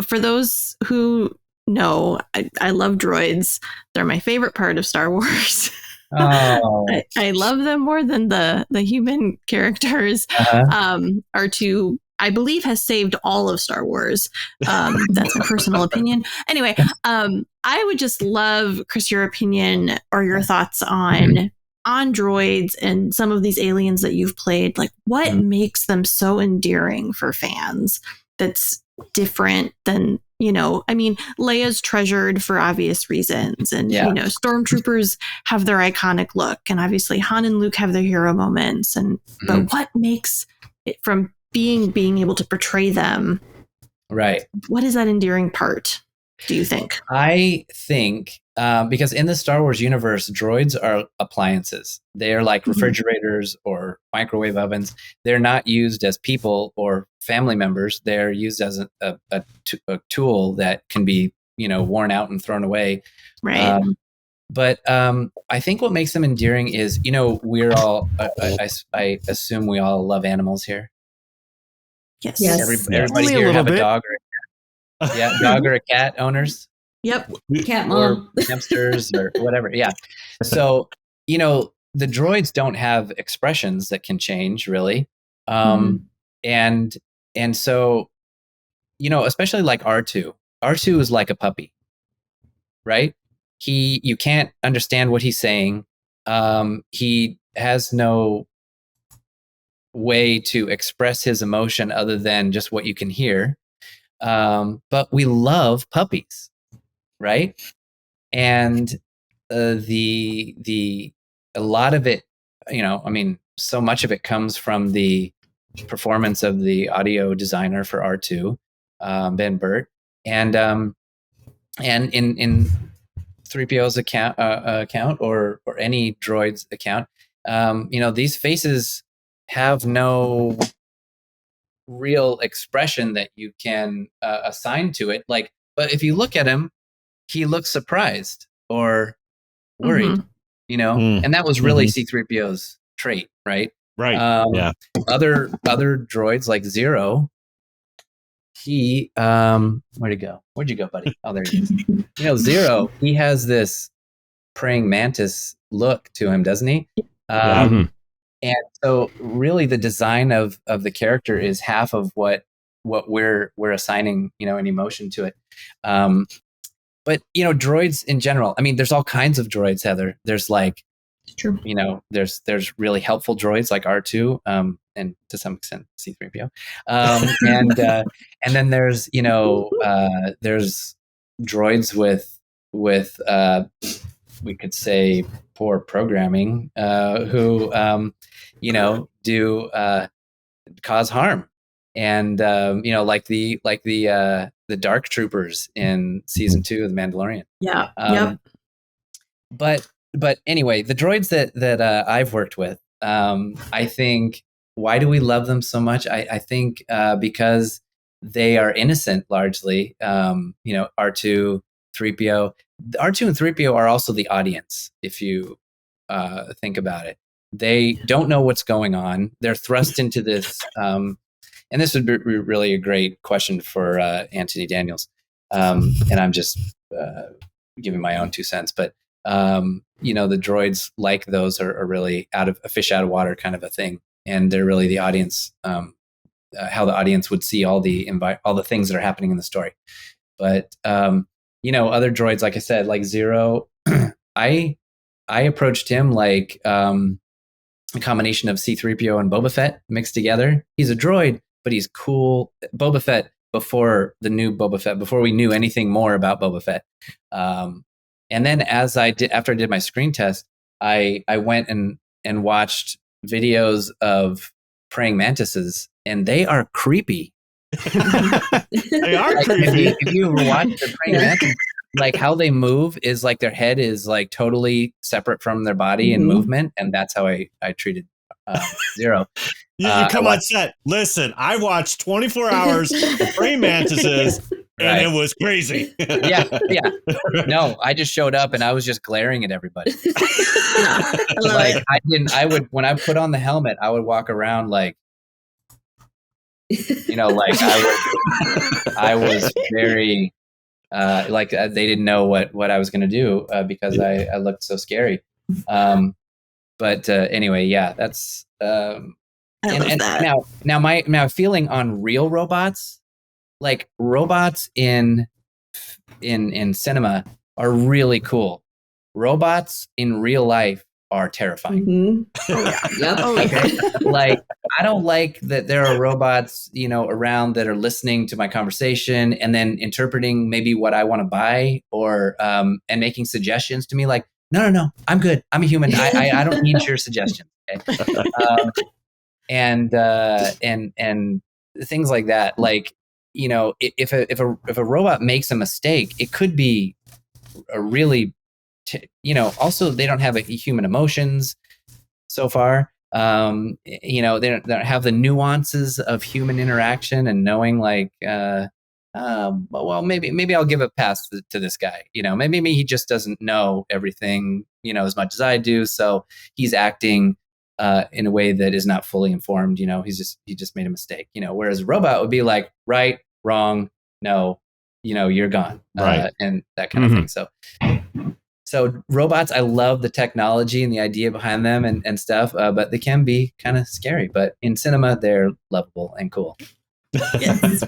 for those who know, I love droids. They're my favorite part of Star Wars. Oh. I love them more than the human characters. R2, I believe, has saved all of Star Wars. That's my personal opinion. Anyway, I would just love, Chris, your opinion or your thoughts on droids and some of these aliens that you've played. Like, what makes them so endearing for fans that's different than, I mean, Leia's treasured for obvious reasons. And, stormtroopers have their iconic look. And obviously Han and Luke have their hero moments. But what makes it from being able to portray them? Right. What is that endearing part, do you think? I think because in the Star Wars universe, droids are appliances. They're like refrigerators or microwave ovens. They're not used as people or family members. They're used as a tool that can be, worn out and thrown away. Right. But I think what makes them endearing is, we're all, I assume we all love animals here. Yes. Everybody here have a dog or a cat. Yeah, dog or a cat owners. Yep. Cat mom. Or hamsters or whatever. Yeah. So, the droids don't have expressions that can change really. And so, especially like R2. R2 is like a puppy, right? You can't understand what he's saying. He has no way to express his emotion other than just what you can hear. But we love puppies, right? And a lot of it, so much of it comes from the performance of the audio designer for R2, Ben Burt, and in 3PO's account or any droid's account, these faces have no real expression that you can assign to it. But if you look at him, he looks surprised or worried, and that was really C-3PO's trait, right? Right. Other droids like Zero, he where'd he go? Where'd you go, buddy? Oh, there he is. Zero, he has this praying mantis look to him, doesn't he? And so really the design of the character is half of what we're assigning, an emotion to it. But droids in general, I mean, there's all kinds of droids, Heather. There's like, true. There's really helpful droids like R2, and to some extent C-3PO. And then there's, there's droids with we could say poor programming, who do cause harm, and like the Dark Troopers in season 2 of The Mandalorian. Yeah. But anyway, the droids that I've worked with, I think, why do we love them so much? I think because they are innocent largely. R2, 3PO. R2 and 3PO are also the audience, if you think about it. They don't know what's going on. They're thrust into this, and this would be really a great question for Anthony Daniels. And I'm just giving my own 2 cents, but the droids like those are really a fish out of water kind of a thing, and they're really the audience, how the audience would see all the things that are happening in the story. But other droids, like I said, like Zero, I approached him like a combination of C-3PO and Boba Fett mixed together. He's a droid, but he's cool. Boba Fett before the new Boba Fett, before we knew anything more about Boba Fett. And then after I did my screen test, I went and watched videos of praying mantises, and they are creepy. They are creepy. If you ever watch the praying mantis, like how they move is like their head is like totally separate from their body and movement, and that's how I treated Zero. You come on set. Listen, I watched 24 hours of praying mantises, and it was crazy. Yeah. No, I just showed up and I was just glaring at everybody. When I put on the helmet, I would walk around like, You know, like I was very like they didn't know what I was going to do because I looked so scary. But anyway, yeah, that's I love that. now my feeling on real robots, like robots in cinema are really cool. Robots in real life are terrifying. Mm-hmm. Oh, yeah. Yep. Okay. Like, I don't like that there are robots, you know, around that are listening to my conversation and then interpreting maybe what I want to buy or and making suggestions to me. Like, no, I'm good. I'm a human. I don't need your suggestions. Okay? And things like that. Like, you know, if a robot makes a mistake, it could be a really, you know, also they don't have human emotions so far. You know, they don't have the nuances of human interaction and knowing like, well, maybe I'll give a pass to this guy. You know, maybe he just doesn't know everything, you know, as much as I do. So he's acting in a way that is not fully informed. You know, he just made a mistake. You know, whereas a robot would be like, right, wrong, no, you know, you're gone, right, and that kind of thing. So robots, I love the technology and the idea behind them and stuff, but they can be kind of scary. But in cinema, they're lovable and cool. Yes.